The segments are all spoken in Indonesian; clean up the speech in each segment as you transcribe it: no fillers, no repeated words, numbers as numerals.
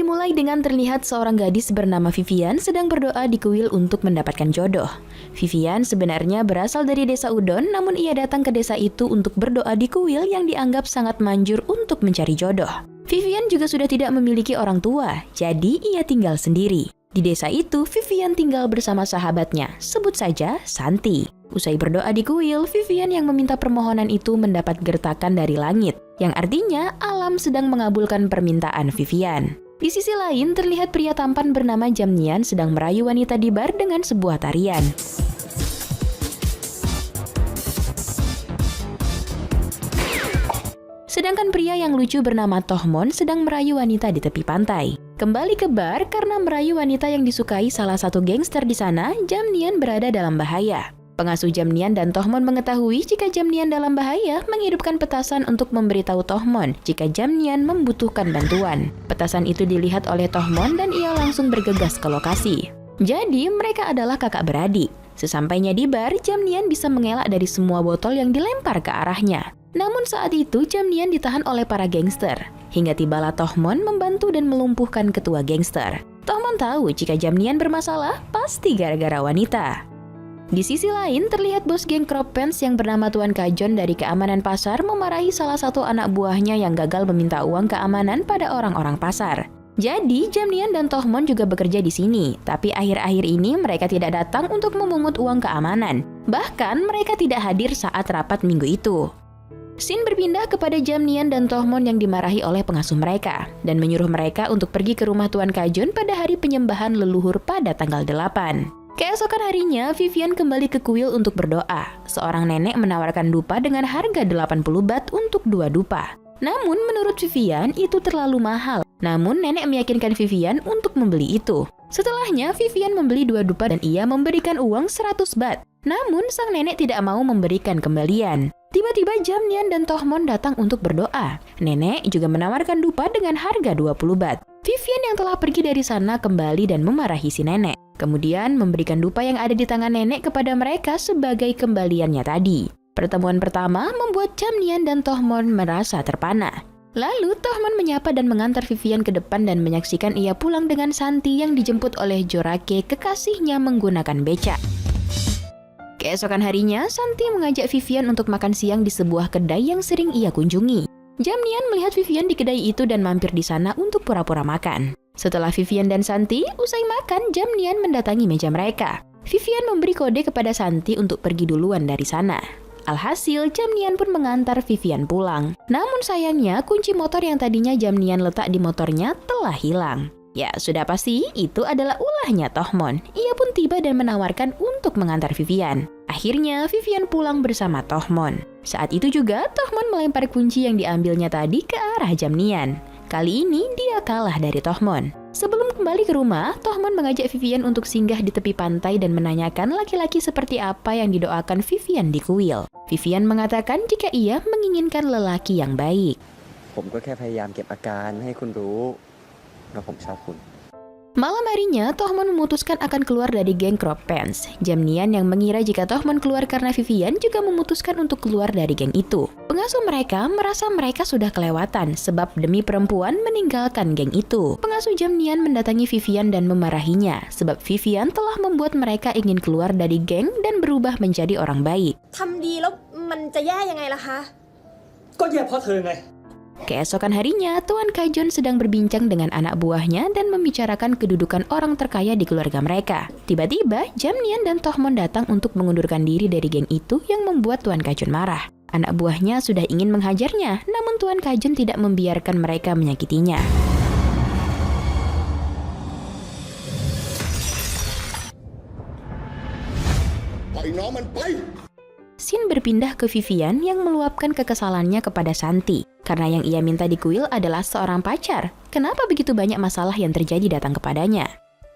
dimulai dengan terlihat seorang gadis bernama Vivian sedang berdoa di kuil untuk mendapatkan jodoh. Vivian sebenarnya berasal dari desa Udon, namun ia datang ke desa itu untuk berdoa di kuil yang dianggap sangat manjur untuk mencari jodoh. Vivian juga sudah tidak memiliki orang tua, jadi ia tinggal sendiri. Di desa itu, Vivian tinggal bersama sahabatnya, sebut saja Santi. Usai berdoa di kuil, Vivian yang meminta permohonan itu mendapat gertakan dari langit, yang artinya alam sedang mengabulkan permintaan Vivian. Di sisi lain, terlihat pria tampan bernama Jamnian sedang merayu wanita di bar dengan sebuah tarian. Sedangkan pria yang lucu bernama Tohmon sedang merayu wanita di tepi pantai. Kembali ke bar, karena merayu wanita yang disukai salah satu gangster di sana, Jamnian berada dalam bahaya. Pengasuh Jamnian dan Tohmon mengetahui jika Jamnian dalam bahaya, menghidupkan petasan untuk memberitahu Tohmon jika Jamnian membutuhkan bantuan. Petasan itu dilihat oleh Tohmon dan ia langsung bergegas ke lokasi. Jadi mereka adalah kakak beradik. Sesampainya di bar, Jamnian bisa mengelak dari semua botol yang dilempar ke arahnya. Namun saat itu Jamnian ditahan oleh para gangster. Hingga tibalah Tohmon membantu dan melumpuhkan ketua gangster. Tohmon tahu jika Jamnian bermasalah pasti gara-gara wanita. Di sisi lain, terlihat bos geng Crop Pants yang bernama Tuan Kajon dari keamanan pasar memarahi salah satu anak buahnya yang gagal meminta uang keamanan pada orang-orang pasar. Jadi, Jamnian dan Tohmon juga bekerja di sini, tapi akhir-akhir ini mereka tidak datang untuk memungut uang keamanan. Bahkan, mereka tidak hadir saat rapat minggu itu. Scene berpindah kepada Jamnian dan Tohmon yang dimarahi oleh pengasuh mereka, dan menyuruh mereka untuk pergi ke rumah Tuan Kajon pada hari penyembahan leluhur pada tanggal 8. Keesokan harinya, Vivian kembali ke kuil untuk berdoa. Seorang nenek menawarkan dupa dengan harga 80 bat untuk 2 dupa. Namun menurut Vivian, itu terlalu mahal. Namun nenek meyakinkan Vivian untuk membeli itu. Setelahnya, Vivian membeli 2 dupa dan ia memberikan uang 100 bat. Namun sang nenek tidak mau memberikan kembalian. Tiba-tiba Jamnian dan Tohmon datang untuk berdoa. Nenek juga menawarkan dupa dengan harga 20 bat. Vivian yang telah pergi dari sana kembali dan memarahi si nenek. Kemudian memberikan dupa yang ada di tangan nenek kepada mereka sebagai kembaliannya tadi. Pertemuan pertama membuat Jamnian dan Tohmon merasa terpana. Lalu Tohmon menyapa dan mengantar Vivian ke depan dan menyaksikan ia pulang dengan Santi yang dijemput oleh Jorake kekasihnya menggunakan becak. Keesokan harinya, Santi mengajak Vivian untuk makan siang di sebuah kedai yang sering ia kunjungi. Jamnian melihat Vivian di kedai itu dan mampir di sana untuk pura-pura makan. Setelah Vivian dan Santi, usai makan, Jamnian mendatangi meja mereka. Vivian memberi kode kepada Santi untuk pergi duluan dari sana. Alhasil, Jamnian pun mengantar Vivian pulang. Namun sayangnya, kunci motor yang tadinya Jamnian letak di motornya telah hilang. Ya, sudah pasti itu adalah ulahnya Tohmon. Ia pun tiba dan menawarkan untuk mengantar Vivian. Akhirnya, Vivian pulang bersama Tohmon. Saat itu juga, Tohmon melempar kunci yang diambilnya tadi ke arah Jamnian. Kali ini, dia kalah dari Tohmon. Sebelum kembali ke rumah, Tohmon mengajak Vivian untuk singgah di tepi pantai dan menanyakan laki-laki seperti apa yang didoakan Vivian di kuil. Vivian mengatakan jika ia menginginkan lelaki yang baik. ผมก็แค่พยายามเก็บอาการให้คุณรู้ว่าผมชอบคุณ Malam harinya, Tohmon memutuskan akan keluar dari geng Crop Pants. Jamnian yang mengira jika Tohmon keluar karena Vivian juga memutuskan untuk keluar dari geng itu. Pengasuh mereka merasa mereka sudah kelewatan sebab demi perempuan meninggalkan geng itu. Pengasuh Jamnian mendatangi Vivian dan memarahinya sebab Vivian telah membuat mereka ingin keluar dari geng dan berubah menjadi orang baik. ทำดีแล้วมันจะแย่ยังไงล่ะคะ ก็แย่เพราะเธอไง Keesokan harinya, Tuan Kajon sedang berbincang dengan anak buahnya dan membicarakan kedudukan orang terkaya di keluarga mereka. Tiba-tiba, Jamnian dan Tohmon datang untuk mengundurkan diri dari geng itu yang membuat Tuan Kajon marah. Anak buahnya sudah ingin menghajarnya, namun Tuan Kajon tidak membiarkan mereka menyakitinya. Scene berpindah ke Vivian yang meluapkan kekesalannya kepada Santi. Karena yang ia minta di kuil adalah seorang pacar. Kenapa begitu banyak masalah yang terjadi datang kepadanya?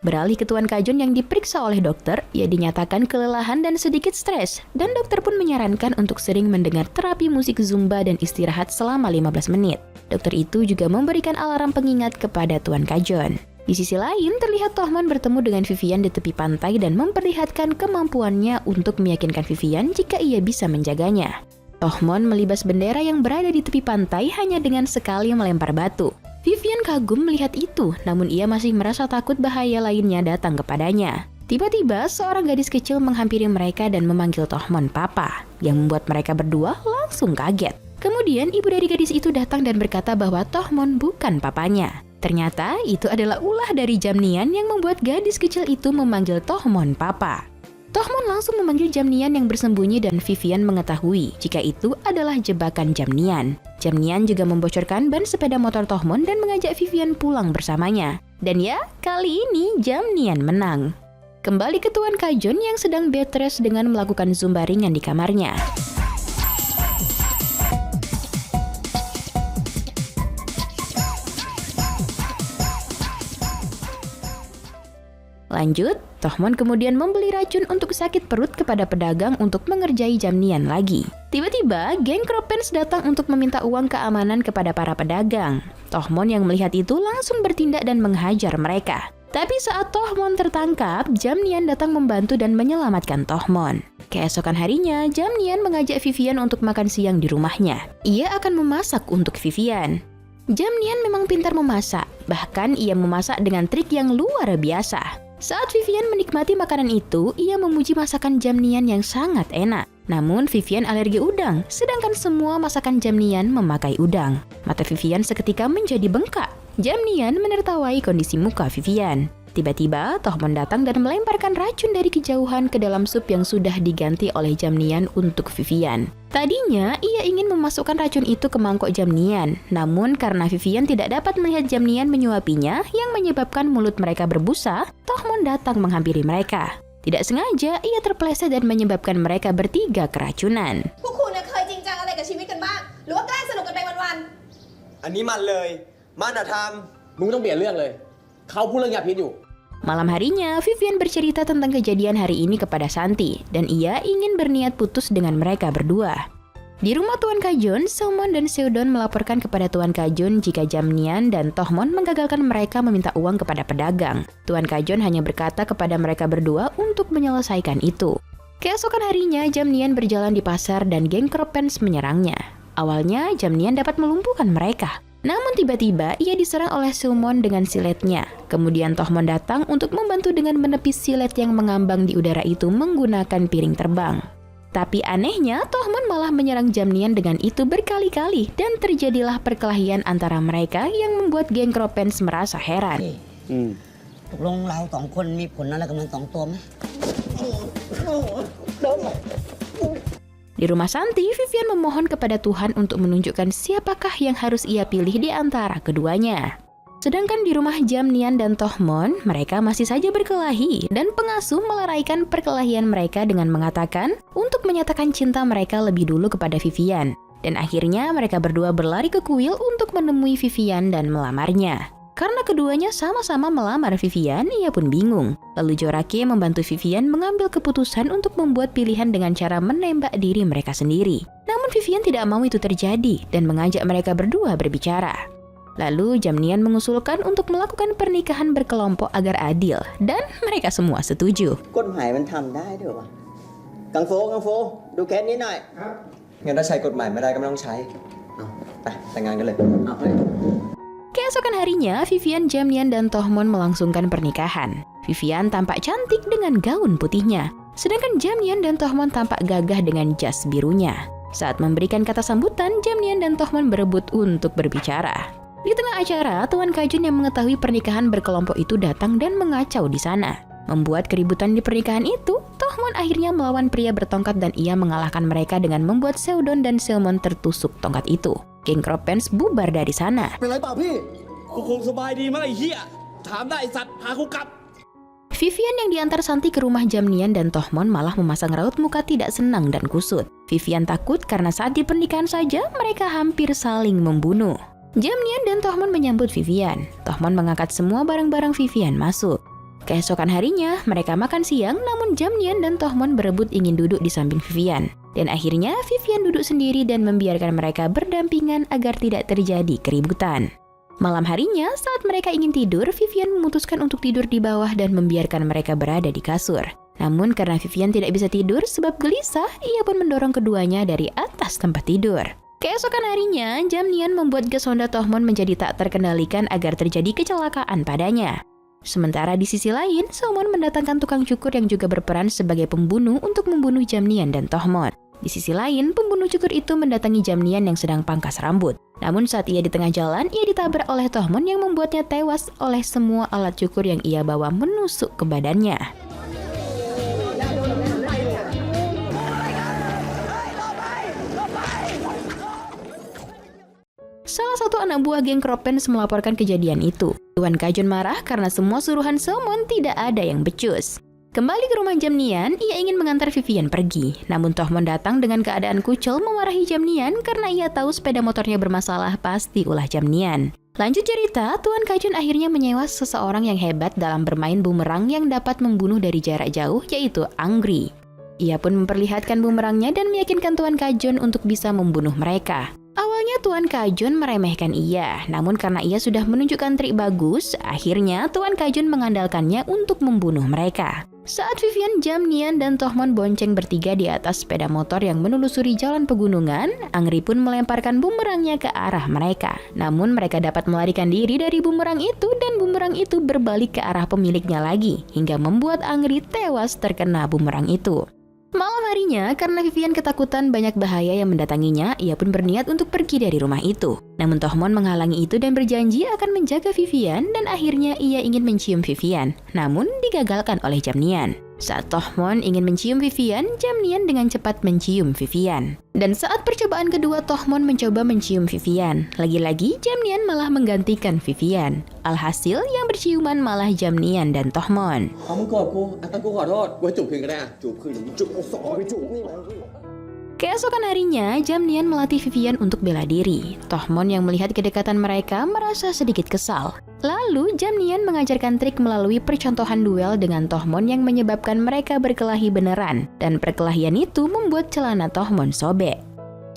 Beralih ke Tuan Kajon yang diperiksa oleh dokter, ia dinyatakan kelelahan dan sedikit stres. Dan dokter pun menyarankan untuk sering mendengar terapi musik Zumba dan istirahat selama 15 menit. Dokter itu juga memberikan alarm pengingat kepada Tuan Kajon. Di sisi lain, terlihat Tohmon bertemu dengan Vivian di tepi pantai dan memperlihatkan kemampuannya untuk meyakinkan Vivian jika ia bisa menjaganya. Tohmon melibas bendera yang berada di tepi pantai hanya dengan sekali melempar batu. Vivian kagum melihat itu, namun ia masih merasa takut bahaya lainnya datang kepadanya. Tiba-tiba, seorang gadis kecil menghampiri mereka dan memanggil Tohmon papa, yang membuat mereka berdua langsung kaget. Kemudian, ibu dari gadis itu datang dan berkata bahwa Tohmon bukan papanya. Ternyata, itu adalah ulah dari Jamnian yang membuat gadis kecil itu memanggil Tohmon papa. Tohmon langsung memanggil Jamnian yang bersembunyi dan Vivian mengetahui jika itu adalah jebakan Jamnian. Jamnian juga membocorkan ban sepeda motor Tohmon dan mengajak Vivian pulang bersamanya. Dan ya, kali ini Jamnian menang. Kembali ke Tuan Kajun yang sedang bed rest dengan melakukan zumba ringan di kamarnya. Lanjut, Tohmon kemudian membeli racun untuk sakit perut kepada pedagang untuk mengerjai Jamnian lagi. Tiba-tiba, geng Kropens datang untuk meminta uang keamanan kepada para pedagang. Tohmon yang melihat itu langsung bertindak dan menghajar mereka. Tapi saat Tohmon tertangkap, Jamnian datang membantu dan menyelamatkan Tohmon. Keesokan harinya, Jamnian mengajak Vivian untuk makan siang di rumahnya. Ia akan memasak untuk Vivian. Jamnian memang pintar memasak, bahkan ia memasak dengan trik yang luar biasa. Saat Vivian menikmati makanan itu, ia memuji masakan Jamnian yang sangat enak. Namun Vivian alergi udang, sedangkan semua masakan Jamnian memakai udang. Mata Vivian seketika menjadi bengkak. Jamnian menertawai kondisi muka Vivian. Tiba-tiba, Tohmon datang dan melemparkan racun dari kejauhan ke dalam sup yang sudah diganti oleh Jamnian untuk Vivian. Tadinya, ia ingin memasukkan racun itu ke mangkok Jamnian. Namun, karena Vivian tidak dapat melihat Jamnian menyuapinya yang menyebabkan mulut mereka berbusa, Tohmon datang menghampiri mereka. Tidak sengaja, ia terpeleset dan menyebabkan mereka bertiga keracunan. พวกคุณเนี่ยเคยจริงจังอะไรกับชีวิตกันบ้างหรือว่าแกล้งสนุกกันไปวันๆ อันนี้มันเลยมันอะทำมึงต้องเปลี่ยนเรื่องเลยเขาพูดเรื่องยาพิษอยู่ Malam harinya, Vivian bercerita tentang kejadian hari ini kepada Santi, dan ia ingin berniat putus dengan mereka berdua. Di rumah Tuan Kajun, Seomon dan Seodon melaporkan kepada Tuan Kajun jika Jamnian dan Tohmon menggagalkan mereka meminta uang kepada pedagang. Tuan Kajun hanya berkata kepada mereka berdua untuk menyelesaikan itu. Keesokan harinya, Jamnian berjalan di pasar dan geng Kropens menyerangnya. Awalnya, Jamnian dapat melumpuhkan mereka. Namun tiba-tiba ia diserang oleh Seomon dengan siletnya. Kemudian Tohmon datang untuk membantu dengan menepis silet yang mengambang di udara itu menggunakan piring terbang. Tapi anehnya Tohmon malah menyerang Jamnian dengan itu berkali-kali dan terjadilah perkelahian antara mereka yang membuat geng Kropens merasa heran. ตกลงเราสองคนมีผลอะไรกับมันสองตัวไหม Di rumah Santi, Vivian memohon kepada Tuhan untuk menunjukkan siapakah yang harus ia pilih di antara keduanya. Sedangkan di rumah Jamnian dan Tohmon, mereka masih saja berkelahi dan pengasuh meleraikan perkelahian mereka dengan mengatakan untuk menyatakan cinta mereka lebih dulu kepada Vivian. Dan akhirnya mereka berdua berlari ke kuil untuk menemui Vivian dan melamarnya. Karena keduanya sama-sama melamar Vivian, ia pun bingung. Lalu Jorake membantu Vivian mengambil keputusan untuk membuat pilihan dengan cara menembak diri mereka sendiri. Namun Vivian tidak mau itu terjadi dan mengajak mereka berdua berbicara. Lalu Jamnian mengusulkan untuk melakukan pernikahan berkelompok agar adil dan mereka semua setuju. กฎหมายมันทำได้ด้วยวะกังโฟดูเคสนี้หน่อย งั้นถ้าใช้กฎหมายไม่ได้ก็ไม่ต้องใช้ไปแต่งงานกันเลย Keesokan harinya, Vivian, Jamnian, dan Tohmon melangsungkan pernikahan. Vivian tampak cantik dengan gaun putihnya, sedangkan Jamnian dan Tohmon tampak gagah dengan jas birunya. Saat memberikan kata sambutan, Jamnian dan Tohmon berebut untuk berbicara. Di tengah acara, Tuan Kajun yang mengetahui pernikahan berkelompok itu datang dan mengacau di sana. Membuat keributan di pernikahan itu, Tohmon akhirnya melawan pria bertongkat dan ia mengalahkan mereka dengan membuat Seodon dan Seomon tertusuk tongkat itu. Geng Kropens bubar dari sana. เป็นไรเปล่าพี่กูคงสบายดีมั้งไอ้เหี้ยถามได้ไอ้สัตว์พากูกลับ Vivian yang diantar Santi ke rumah Jamnian dan Tohmon malah memasang raut muka tidak senang dan kusut. Vivian takut karena saat di pernikahan saja mereka hampir saling membunuh. Jamnian dan Tohmon menyambut Vivian. Tohmon mengangkat semua barang-barang Vivian masuk. Keesokan harinya, mereka makan siang, namun Jamnian dan Tohmon berebut ingin duduk di samping Vivian. Dan akhirnya, Vivian duduk sendiri dan membiarkan mereka berdampingan agar tidak terjadi keributan. Malam harinya, saat mereka ingin tidur, Vivian memutuskan untuk tidur di bawah dan membiarkan mereka berada di kasur. Namun karena Vivian tidak bisa tidur sebab gelisah, ia pun mendorong keduanya dari atas tempat tidur. Keesokan harinya, Jamnian membuat gas Honda Tohmon menjadi tak terkendalikan agar terjadi kecelakaan padanya. Sementara di sisi lain, Somon mendatangkan tukang cukur yang juga berperan sebagai pembunuh untuk membunuh Jamnian dan Tohmon. Di sisi lain, pembunuh cukur itu mendatangi Jamnian yang sedang pangkas rambut. Namun saat ia di tengah jalan, ia ditabrak oleh Tohmon yang membuatnya tewas oleh semua alat cukur yang ia bawa menusuk ke badannya. Salah satu anak buah geng Kropens melaporkan kejadian itu. Tuan Kajun marah karena semua suruhan Somon tidak ada yang becus. Kembali ke rumah Jamnian, ia ingin mengantar Vivian pergi. Namun Tohmon datang dengan keadaan kucel memarahi Jamnian karena ia tahu sepeda motornya bermasalah, pasti ulah Jamnian. Lanjut cerita, Tuan Kajun akhirnya menyewa seseorang yang hebat dalam bermain bumerang yang dapat membunuh dari jarak jauh, yaitu Angry. Ia pun memperlihatkan bumerangnya dan meyakinkan Tuan Kajun untuk bisa membunuh mereka. Awalnya Tuan Kajun meremehkan ia, namun karena ia sudah menunjukkan trik bagus, akhirnya Tuan Kajun mengandalkannya untuk membunuh mereka. Saat Vivian, Jamnian, dan Tohmon bonceng bertiga di atas sepeda motor yang menelusuri jalan pegunungan, Angry pun melemparkan bumerangnya ke arah mereka. Namun mereka dapat melarikan diri dari bumerang itu dan bumerang itu berbalik ke arah pemiliknya lagi, hingga membuat Angry tewas terkena bumerang itu. Malam harinya, karena Vivian ketakutan banyak bahaya yang mendatanginya, ia pun berniat untuk pergi dari rumah itu. Namun Tohmon menghalangi itu dan berjanji akan menjaga Vivian dan akhirnya ia ingin mencium Vivian, namun digagalkan oleh Jamnian. Saat Tohmon ingin mencium Vivian, Jamnian dengan cepat mencium Vivian. Dan saat percobaan kedua, Tohmon mencoba mencium Vivian. Lagi-lagi, Jamnian malah menggantikan Vivian. Alhasil, yang berciuman malah Jamnian dan Tohmon. เอามึงกอดกูกูขอโทษกูให้จูบคืนก็ได้จูบคืนหรือมึงจูบเอาสองไปจูบนี่มา Keesokan harinya, Jamnian melatih Vivian untuk bela diri. Tohmon yang melihat kedekatan mereka merasa sedikit kesal. Lalu, Jamnian mengajarkan trik melalui percontohan duel dengan Tohmon yang menyebabkan mereka berkelahi beneran. Dan perkelahian itu membuat celana Tohmon sobek.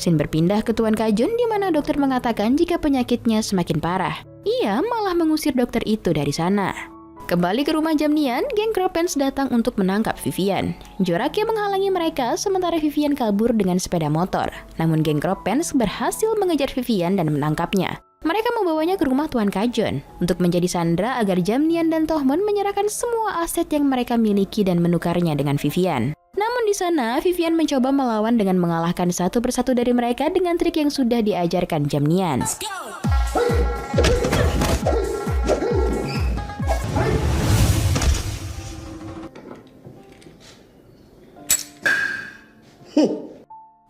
Scene berpindah ke Tuan Kajun di mana dokter mengatakan jika penyakitnya semakin parah. Ia malah mengusir dokter itu dari sana. Kembali ke rumah Jamnian, geng Kropens datang untuk menangkap Vivian. Jorakia menghalangi mereka sementara Vivian kabur dengan sepeda motor. Namun geng Kropens berhasil mengejar Vivian dan menangkapnya. Mereka membawanya ke rumah Tuan Kajun untuk menjadi sandera agar Jamnian dan Tohmon menyerahkan semua aset yang mereka miliki dan menukarnya dengan Vivian. Namun di sana, Vivian mencoba melawan dengan mengalahkan satu persatu dari mereka dengan trik yang sudah diajarkan Jamnian.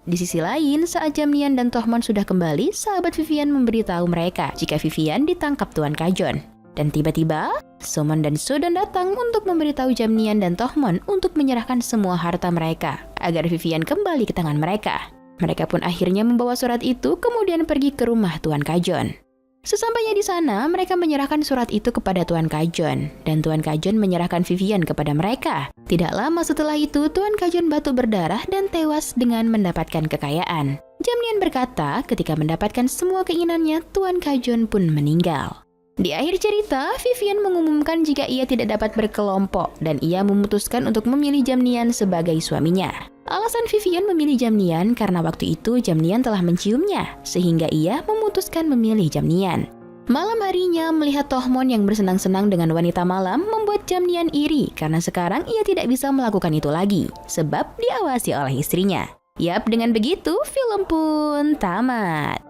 Di sisi lain, saat Jamnian dan Tohmon sudah kembali, sahabat Vivian memberitahu mereka jika Vivian ditangkap Tuan Kajun. Dan tiba-tiba, Somon dan Sodon datang untuk memberitahu Jamnian dan Tohmon untuk menyerahkan semua harta mereka, agar Vivian kembali ke tangan mereka. Mereka pun akhirnya membawa surat itu kemudian pergi ke rumah Tuan Kajun. Sesampainya di sana, mereka menyerahkan surat itu kepada Tuan Kajun, dan Tuan Kajun menyerahkan Vivian kepada mereka. Tidak lama setelah itu, Tuan Kajun batuk berdarah dan tewas dengan mendapatkan kekayaan. Jamnian berkata, ketika mendapatkan semua keinginannya, Tuan Kajun pun meninggal. Di akhir cerita, Vivian mengumumkan jika ia tidak dapat berkelompok, dan ia memutuskan untuk memilih Jamnian sebagai suaminya. Alasan Vivian memilih Jamnian karena waktu itu Jamnian telah menciumnya, sehingga ia memutuskan memilih Jamnian. Malam harinya, melihat Tohmon yang bersenang-senang dengan wanita malam membuat Jamnian iri karena sekarang ia tidak bisa melakukan itu lagi, sebab diawasi oleh istrinya. Yap, dengan begitu film pun tamat.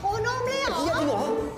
โอ้นมเลยเหรอ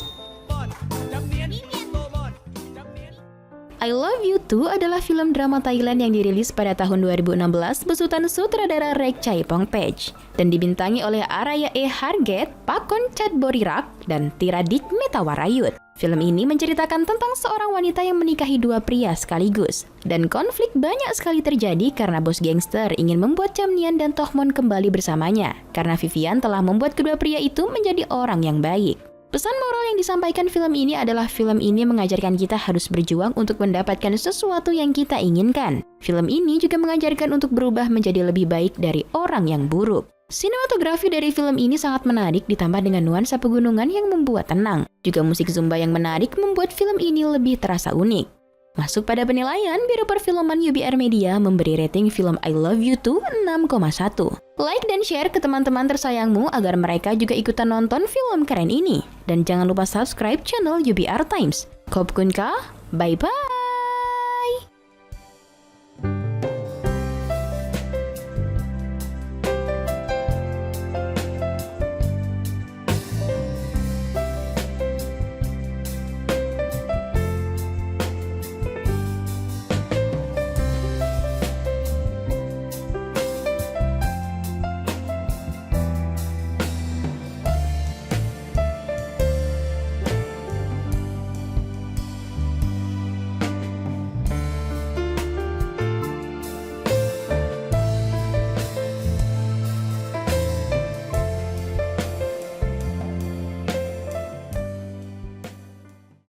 I Love You Too adalah film drama Thailand yang dirilis pada tahun 2016 besutan sutradara Rek Chai Pongpech dan dibintangi oleh Araya E. Harget, Pakon Chatborirak, dan Tiradik Metawarayut. Film ini menceritakan tentang seorang wanita yang menikahi dua pria sekaligus. Dan konflik banyak sekali terjadi karena bos gangster ingin membuat Jamnian dan Tohmon kembali bersamanya, karena Vivian telah membuat kedua pria itu menjadi orang yang baik. Pesan moral yang disampaikan film ini adalah film ini mengajarkan kita harus berjuang untuk mendapatkan sesuatu yang kita inginkan. Film ini juga mengajarkan untuk berubah menjadi lebih baik dari orang yang buruk. Sinematografi dari film ini sangat menarik ditambah dengan nuansa pegunungan yang membuat tenang. Juga musik zumba yang menarik membuat film ini lebih terasa unik. Masuk pada penilaian, Biro Perfilman UBR Media memberi rating film I Love You 2 6,1. Like dan share ke teman-teman tersayangmu agar mereka juga ikutan nonton film keren ini. Dan jangan lupa subscribe channel UBR Times. Khop kun ka, bye-bye!